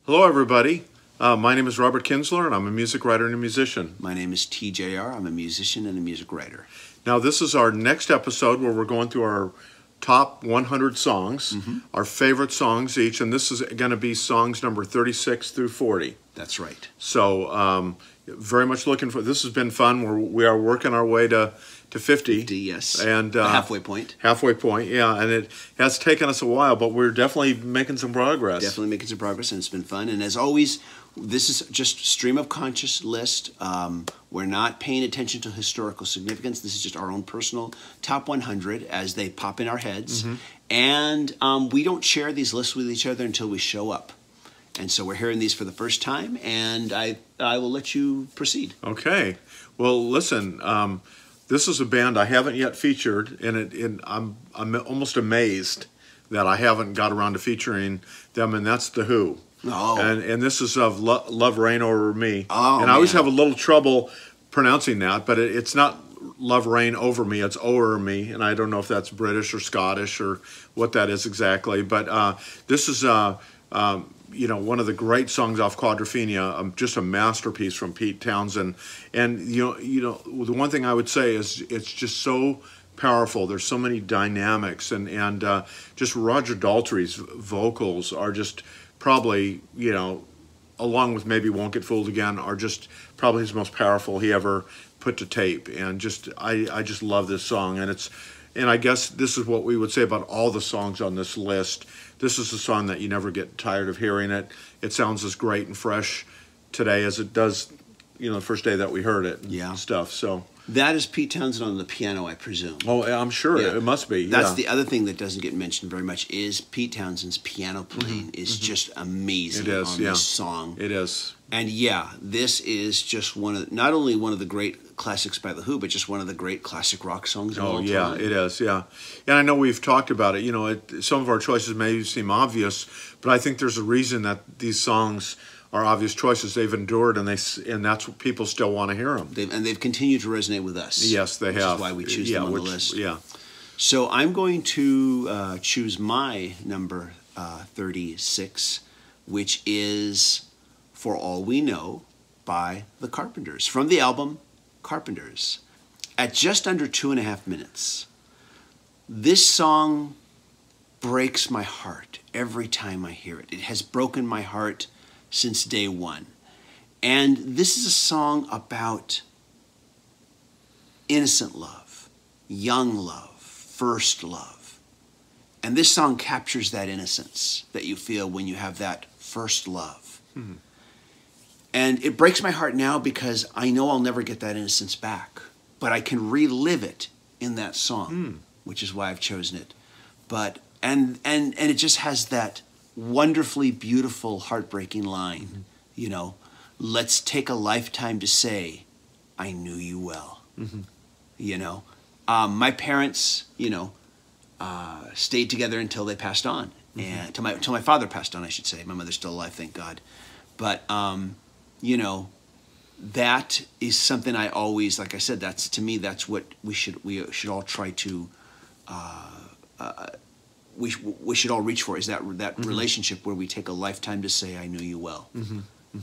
Hello, everybody. My name is Robert Kinsler, and I'm a music writer and a musician. My name is TJR. I'm a musician and a music writer. Now, this is our next episode where we're going through our top 100 songs, our favorite songs each, and this is going to be songs number 36 through 40. That's right. So, very much looking for. This has been fun. We are working our way to 50. 50, yes. And the halfway point. Halfway point, yeah. And it has taken us a while, but we're definitely making some progress. Definitely making some progress, and it's been fun. And as always, this is just stream of conscious list. We're not paying attention to historical significance. This is just our own personal top 100 as they pop in our heads. And we don't share these lists with each other until we show up. And so we're hearing these for the first time, and I will let you proceed. Okay. Well, listen, this is a band I haven't yet featured, and I'm almost amazed that I haven't got around to featuring them, and that's The Who. Oh. And this is of Love Reign Over Me. Oh, and I always have a little trouble pronouncing that, but it's not Love Reign Over Me, it's O'er Me, and I don't know if that's British or Scottish or what that is exactly, but this is one of the great songs off Quadrophenia, just a masterpiece from Pete Townsend. And the one thing I would say is it's just so powerful. There's so many dynamics, and just Roger Daltrey's vocals are just probably, along with maybe Won't Get Fooled Again, are just probably his most powerful he ever put to tape. And I just love this song, and I guess this is what we would say about all the songs on this list. This is a song that you never get tired of hearing it. It sounds as great and fresh today as it does, the first day that we heard it. And stuff. So that is Pete Townsend on the piano, I presume. Oh, I'm sure it must be. That's the other thing that doesn't get mentioned very much is Pete Townsend's piano playing is just amazing on this song. It is. And this is just not only one of the great classics by The Who, but just one of the great classic rock songs of all time. Oh, yeah, it is, yeah. And I know we've talked about it. Some of our choices may seem obvious, but I think there's a reason that these songs are obvious choices. They've endured, and that's what people still want to hear them. They've continued to resonate with us. Yes, they have. Which is why we choose them on the list. Yeah. So I'm going to choose my number 36, which is For All We Know by the Carpenters, from the album Carpenters. At just under 2.5 minutes, this song breaks my heart every time I hear it. It has broken my heart since day one. And this is a song about innocent love, young love, first love. And this song captures that innocence that you feel when you have that first love. And it breaks my heart now because I know I'll never get that innocence back. But I can relive it in that song, which is why I've chosen it. But and it just has that wonderfully beautiful, heartbreaking line, let's take a lifetime to say, I knew you well. My parents, stayed together until they passed on. And till my father passed on, I should say. My mother's still alive, thank God. But, that is something I always, like I said, to me, that's what we should all try to, we should all reach for, is that relationship where we take a lifetime to say, I knew you well.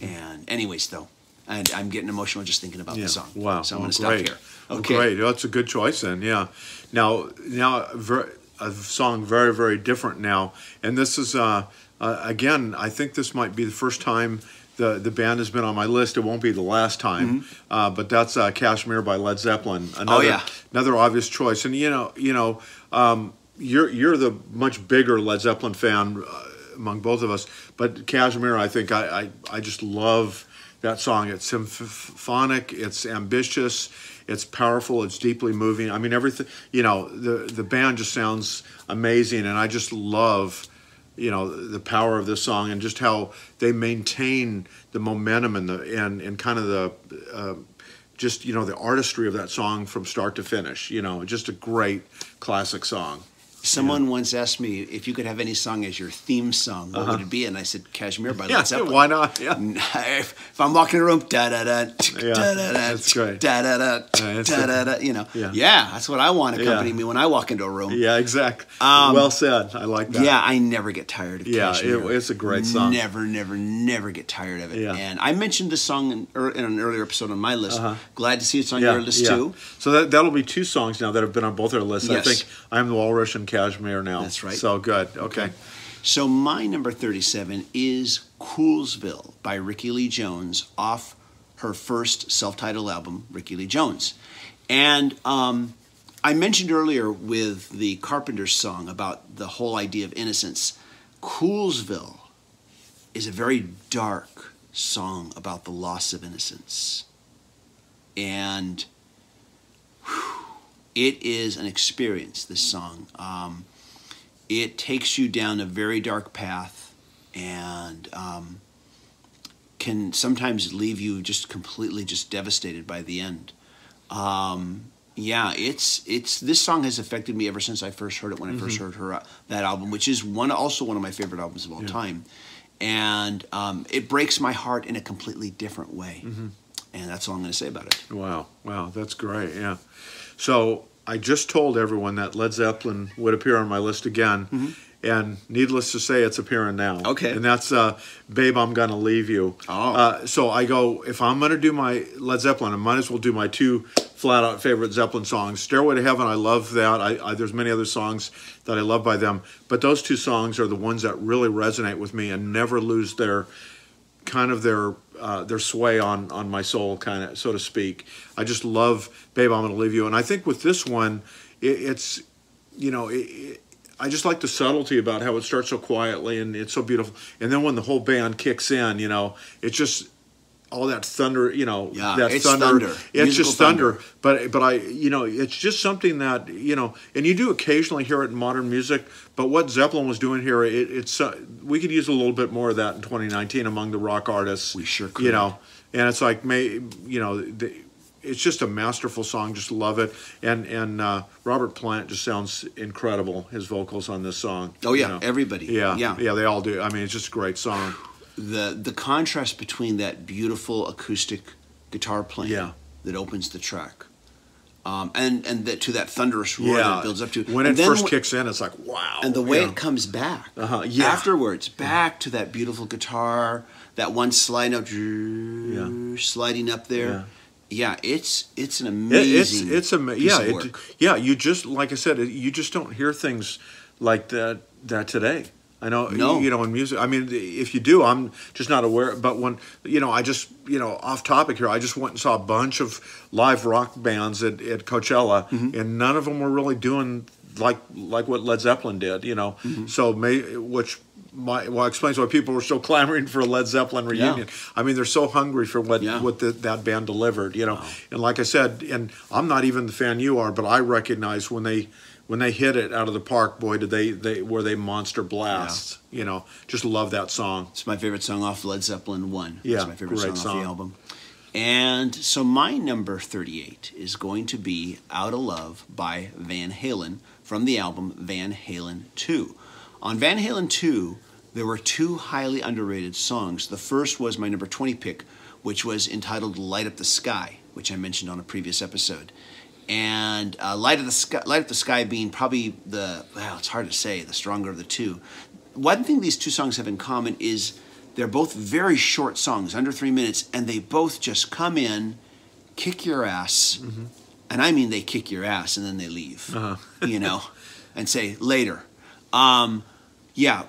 And anyways, though, and I'm getting emotional just thinking about the song. Wow. So I'm going to stop here. Okay. Great. That's a good choice then, yeah. Now a song very, very different now. And this is, again, I think this might be the first time the band has been on my list. It won't be the last time, but that's Kashmir by Led Zeppelin. Another obvious choice. And you're the much bigger Led Zeppelin fan among both of us, but Kashmir, I think I just love that song. It's symphonic, it's ambitious, it's powerful, it's deeply moving. I mean, everything. The band just sounds amazing, and I just love the power of this song and just how they maintain the momentum and kind of the the artistry of that song from start to finish. Just a great classic song. Someone once asked me if you could have any song as your theme song, what would it be? And I said, Kashmir by Led Zeppelin. Why not? Yeah. If I'm walking in a room, da-da-da, da-da-da, that's great. da-da-da, da-da-da, you know. Yeah, that's what I want to accompany me when I walk into a room. Yeah, exactly. Well said. I like that. Yeah, I never get tired of Kashmir. It's a great song. Never get tired of it. Yeah. And I mentioned this song in an earlier episode on my list. Glad to see it's on your list too. So that'll be 2 songs now that have been on both our lists. Yes. I think I'm the Walrus and Kashmir now. That's right. So good. Okay. So my number 37 is Coolsville by Rickie Lee Jones off her first self-titled album, Rickie Lee Jones. And I mentioned earlier with the Carpenters song about the whole idea of innocence. Coolsville is a very dark song about the loss of innocence. And it is an experience, this song. It takes you down a very dark path and can sometimes leave you just completely just devastated by the end. Yeah, this song has affected me ever since I first heard it, when I first heard that album, which is also one of my favorite albums of all time. And it breaks my heart in a completely different way. And that's all I'm going to say about it. Wow, that's great, yeah. So I just told everyone that Led Zeppelin would appear on my list again, and needless to say, it's appearing now. Okay. And that's Babe, I'm Gonna Leave You. Oh. So I go, if I'm going to do my Led Zeppelin, I might as well do my 2 flat-out favorite Zeppelin songs. Stairway to Heaven, I love that. There's many other songs that I love by them, but those 2 songs are the ones that really resonate with me and never lose their sway on my soul, kind of, so to speak. I just love Babe, I'm Gonna Leave You. And I think with this one, it's, you know, I just like the subtlety about how it starts so quietly and it's so beautiful. And then when the whole band kicks in, you know, it's just all that thunder, you know, that it's thunder. It's musical just thunder. But I, you know, it's just something that, you know, and you do occasionally hear it in modern music, but what Zeppelin was doing here, it's we could use a little bit more of that in 2019 among the rock artists. We sure could. You know, and it's like, you know, it's just a masterful song. Just love it. And Robert Plant just sounds incredible, his vocals on this song. Oh, yeah, you know? everybody. Yeah, they all do. I mean, it's just a great song. The contrast between that beautiful acoustic guitar playing that opens the track, and to that thunderous roar that it builds up to. When it first kicks in, it's like, wow. And the way it comes back afterwards, back to that beautiful guitar, that one slide note, sliding up there. Yeah, it's an amazing piece of work. You just, like I said, you just don't hear things like that today. I know, you know, in music, I mean, if you do, I'm just not aware. But when, you know, I just, you know, off topic here, I just went and saw a bunch of live rock bands at Coachella, and none of them were really doing like what Led Zeppelin did, you know. So, which explains why people were still clamoring for a Led Zeppelin reunion. I mean, they're so hungry for what that band delivered, you know. Wow. And like I said, and I'm not even the fan you are, but I recognize when they hit it out of the park, boy, did they monster blasts. You know, just love that song. It's my favorite song off Led Zeppelin 1. Yeah, it's my favorite great song off the album. And so my number 38 is going to be Outta Love by Van Halen from the album Van Halen II. On Van Halen II, there were 2 highly underrated songs. The first was my number 20 pick, which was entitled Light Up the Sky, which I mentioned on a previous episode. And Light Up the Sky being probably it's hard to say, the stronger of the 2. One thing these 2 songs have in common is they're both very short songs, under 3 minutes, and they both just come in, kick your ass, and I mean they kick your ass and then they leave, you know, and say later. Yeah,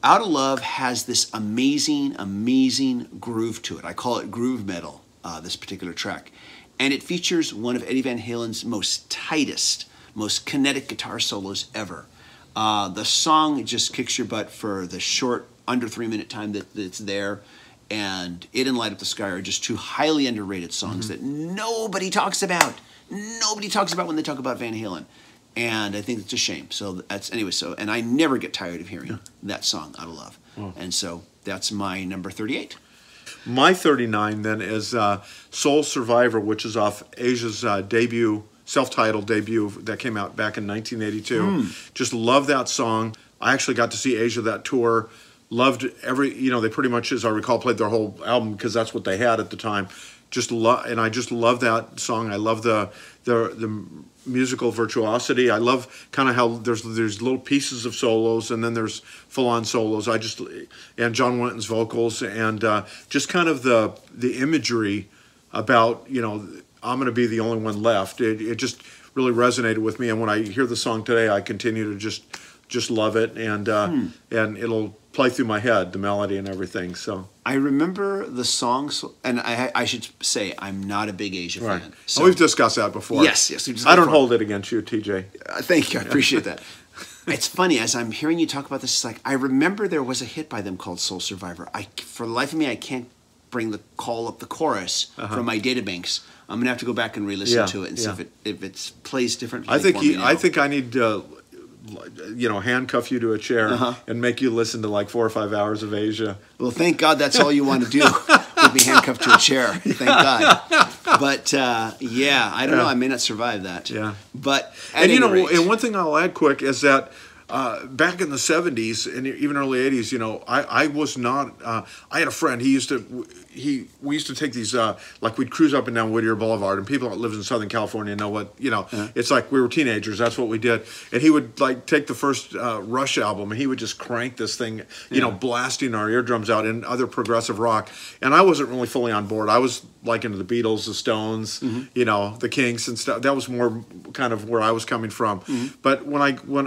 Outta Love has this amazing, amazing groove to it. I call it groove metal, this particular track. And it features one of Eddie Van Halen's most tightest, most kinetic guitar solos ever. The song just kicks your butt for the short, under 3 minute time that it's there. And it and Light Up the Sky are just 2 highly underrated songs that nobody talks about. Nobody talks about when they talk about Van Halen. And I think it's a shame. So that's, anyway, and I never get tired of hearing that song, Outta Love. And so that's my number 38. My 39 then is Soul Survivor, which is off Asia's debut self-titled debut that came out back in 1982. Just love that song. I actually got to see Asia that tour. Loved they pretty much, as I recall, played their whole album because that's what they had at the time. And I just love that song. I love the musical virtuosity. I love kind of how there's little pieces of solos and then there's full-on solos. And John Wetton's vocals and just kind of the imagery about, I'm going to be the only one left. It just really resonated with me. And when I hear the song today, I continue to just love it, and it'll play through my head, the melody and everything. So I remember the songs, and I should say I'm not a big Asia fan. So we've discussed that before. Yes. I don't hold it against you, TJ. Thank you, I appreciate that. It's funny, as I'm hearing you talk about this, it's like I remember there was a hit by them called Soul Survivor. For the life of me, I can't bring the chorus from my databanks. I'm gonna have to go back and re-listen to it and see if it plays differently. I think I need to handcuff you to a chair and make you listen to like 4 or 5 hours of Asia. Well, thank God that's all you want to do, would be handcuffed to a chair. Thank God. But I don't know. I may not survive that. Yeah. But and one thing I'll add quick is that back in the 70s and even early 80s, I was not. I had a friend. We used to take these like we'd cruise up and down Whittier Boulevard, and people that live in Southern California know what it's like. We were teenagers. That's what we did. And he would like take the first Rush album, and he would just crank this thing, blasting our eardrums out, and other progressive rock. And I wasn't really fully on board. I was like into the Beatles, the Stones, the Kinks and stuff. That was more kind of where I was coming from. But when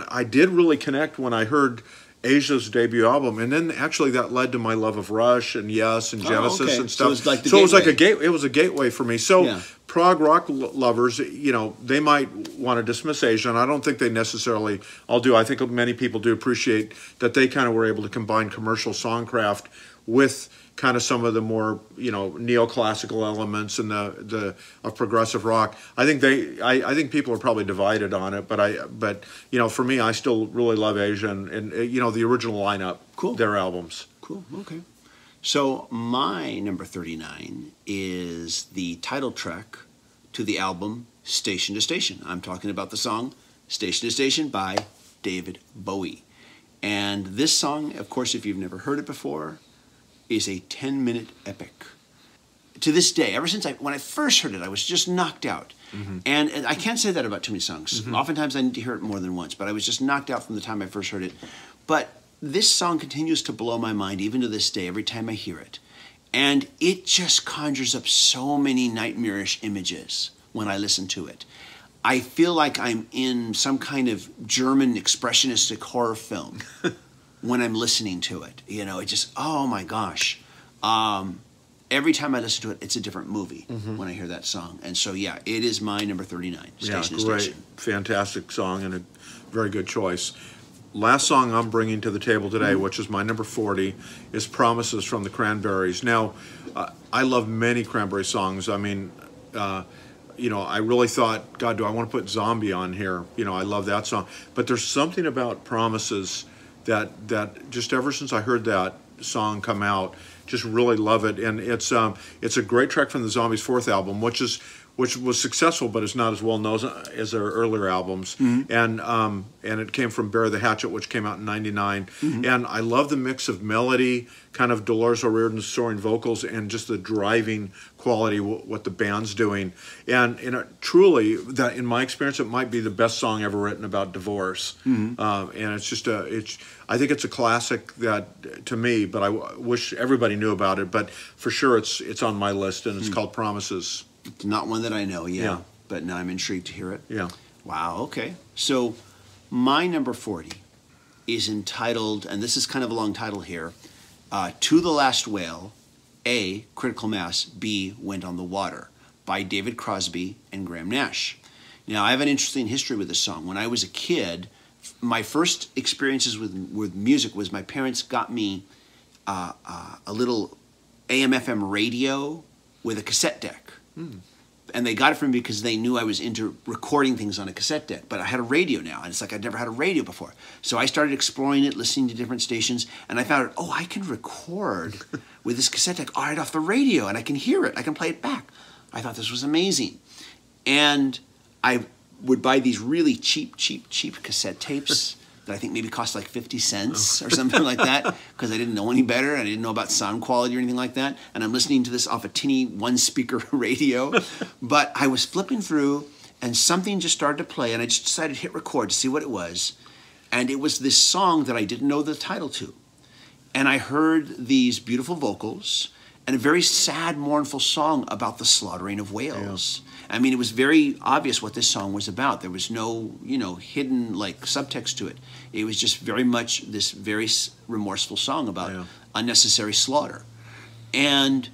I did really connect when I heard Asia's debut album, and then actually that led to my love of Rush and Yes and Genesis and stuff. So it was a gateway for me. So prog rock lovers, they might want to dismiss Asia, and I don't think they necessarily all do. I think many people do appreciate that they kind of were able to combine commercial songcraft with kind of some of the more neoclassical elements and the of progressive rock. I think people are probably divided on it, but for me, I still really love Asia and the original lineup. Cool. Their albums. Cool. Okay. So my number 39 is the title track to the album Station to Station. I'm talking about the song Station to Station by David Bowie. And this song, of course, if you've never heard it before, is a 10-minute epic. To this day, ever since when I first heard it, I was just knocked out. And I can't say that about too many songs. Oftentimes I need to hear it more than once, but I was just knocked out from the time I first heard it. But this song continues to blow my mind even to this day every time I hear it. And it just conjures up so many nightmarish images when I listen to it. I feel like I'm in some kind of German expressionistic horror film when I'm listening to it. It just, oh my gosh. Every time I listen to it, it's a different movie when I hear that song. And so, it is my number 39, Station to Station. Fantastic song and a very good choice. Last song I'm bringing to the table today, which is my number 40, is Promises from the Cranberries. Now, I love many Cranberry songs. I mean, I really thought, God, do I want to put Zombie on here? I love that song. But there's something about Promises that just ever since I heard that song come out, just really love it. And it's a great track from the Zombies' fourth album, which was successful, but it's not as well known as their earlier albums. And it came from Bury the Hatchet, which came out in '99. And I love the mix of melody, kind of Dolores O'Riordan's soaring vocals, and just the driving quality what the band's doing. And truly, that in my experience, it might be the best song ever written about divorce. And it's just I think it's a classic that to me, but I wish everybody knew about it. But for sure, it's on my list, and it's called Promises. It's not one that I know, but now I'm intrigued to hear it. Yeah. Wow, okay. So my number 40 is entitled, and this is kind of a long title here, To the Last Whale, A, Critical Mass, B, Went on the Water, by David Crosby and Graham Nash. Now, I have an interesting history with this song. When I was a kid, my first experiences with music was my parents got me a little AM/FM radio with a cassette deck. And they got it from me because they knew I was into recording things on a cassette deck. But I had a radio now, and it's like I'd never had a radio before. So I started exploring it, listening to different stations, and I found out, I can record with this cassette deck right off the radio, and I can hear it. I can play it back. I thought this was amazing. And I would buy these really cheap cassette tapes that I think maybe cost like 50 cents or something like that, because I didn't know any better. I didn't know about sound quality or anything like that. And I'm listening to this off a tinny one-speaker radio. But I was flipping through, and something just started to play, and I just decided to hit record to see what it was. And it was this song that I didn't know the title to. And I heard these beautiful vocals and a very sad, mournful song about the slaughtering of whales. Yeah. I mean, it was very obvious what this song was about. There was no, hidden like subtext to it. It was just very much this very remorseful song about unnecessary slaughter. And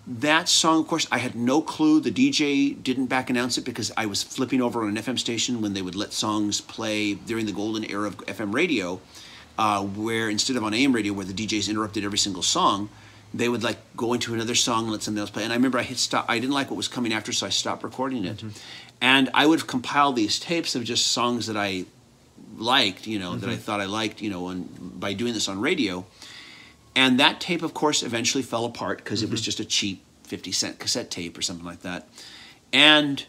that song, of course, I had no clue. The DJ didn't back announce it because I was flipping over on an FM station when they would let songs play during the golden era of FM radio, where instead of on AM radio where the DJs interrupted every single song, they would like go into another song and let something else play. And I remember I hit stop. I didn't like what was coming after, so I stopped recording it. And I would compile these tapes of just songs that I liked, that I thought I liked, by doing this on radio. And that tape, of course, eventually fell apart because it was just a cheap 50-cent cassette tape or something like that. And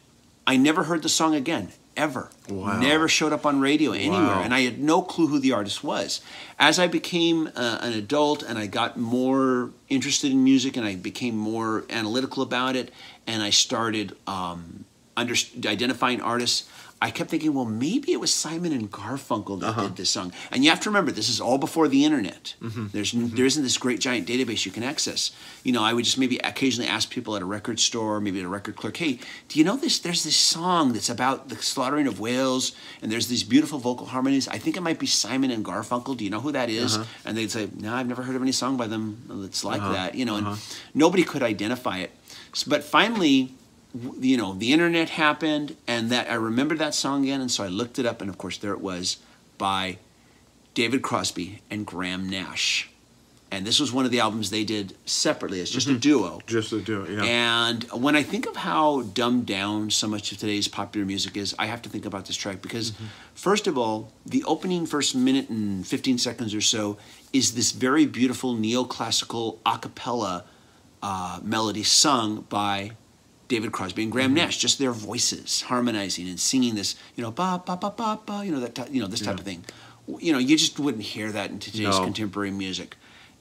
I never heard the song again, ever. Wow. Never showed up on radio anywhere. Wow. And I had no clue who the artist was. As I became an adult and I got more interested in music and I became more analytical about it and I started identifying artists, I kept thinking, well, maybe it was Simon and Garfunkel that did this song. And you have to remember, this is all before the internet. There isn't this great giant database you can access. I would just maybe occasionally ask people at a record store, maybe at a record clerk, hey, do you know this? There's this song that's about the slaughtering of whales, and there's these beautiful vocal harmonies. I think it might be Simon and Garfunkel. Do you know who that is? And they'd say, no, I've never heard of any song by them that's like that. And nobody could identify it. But finally, the internet happened, and that I remembered that song again, and so I looked it up, and of course there it was by David Crosby and Graham Nash. And this was one of the albums they did separately. It's just a duo. Just a duo, yeah. And when I think of how dumbed down so much of today's popular music is, I have to think about this track because, first of all, the opening first minute and 15 seconds or so is this very beautiful neoclassical a cappella melody sung by David Crosby and Graham Nash, just their voices harmonizing and singing this, ba ba ba ba ba, this type of thing. You just wouldn't hear that in today's contemporary music.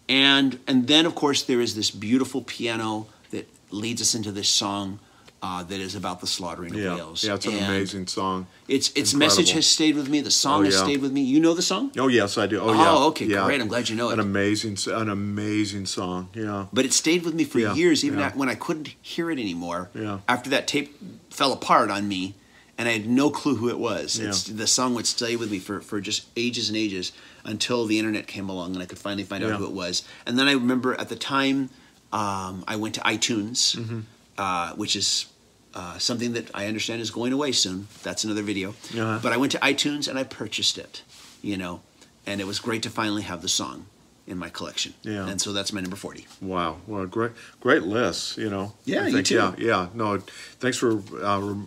And then of course there is this beautiful piano that leads us into this song that is about the slaughtering of whales. Yeah, it's an amazing song. Its message has stayed with me. The song has stayed with me. You know the song? Oh yes, I do. Oh okay, great. I'm glad you know it. An amazing song. Yeah. But it stayed with me for years, even when I couldn't hear it anymore. Yeah. After that tape fell apart on me, and I had no clue who it was. The song would stay with me for just ages and ages until the internet came along and I could finally find out who it was. And then I remember at the time I went to iTunes, which is something that I understand is going away soon. That's another video. But I went to iTunes and I purchased it, and it was great to finally have the song in my collection. Yeah. And so that's my number 40. Wow. Well, great list, Yeah, you too. Yeah. No, thanks for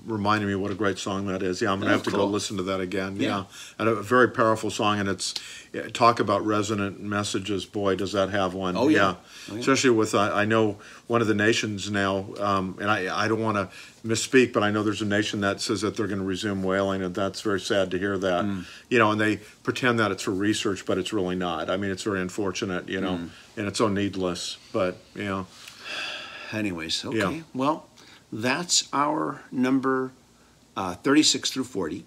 reminding me what a great song that is. Yeah, I'm going to have to go listen to that again. Yeah. And a very powerful song, and it's talk about resonant messages. Boy, does that have one. Oh, yeah. Especially with, I know one of the nations now, and I don't want to misspeak, but I know there's a nation that says that they're going to resume whaling, and that's very sad to hear that. And they pretend that it's for research, but it's really not. I mean, it's very unfortunate, and it's so needless, but, Anyways, okay. Yeah. Well, that's our number 36 through 40.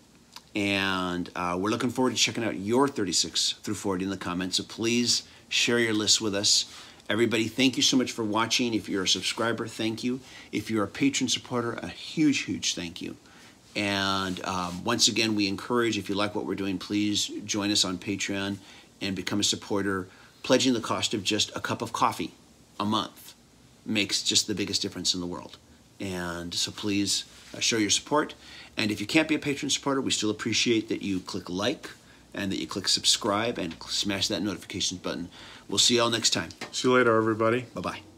And we're looking forward to checking out your 36 through 40 in the comments. So please share your lists with us. Everybody, thank you so much for watching. If you're a subscriber, thank you. If you're a patron supporter, a huge, huge thank you. And once again, we encourage, if you like what we're doing, please join us on Patreon and become a supporter. Pledging the cost of just a cup of coffee a month makes just the biggest difference in the world. And so please show your support. And if you can't be a patron supporter, we still appreciate that you click like and that you click subscribe and smash that notifications button. We'll see you all next time. See you later, everybody. Bye-bye.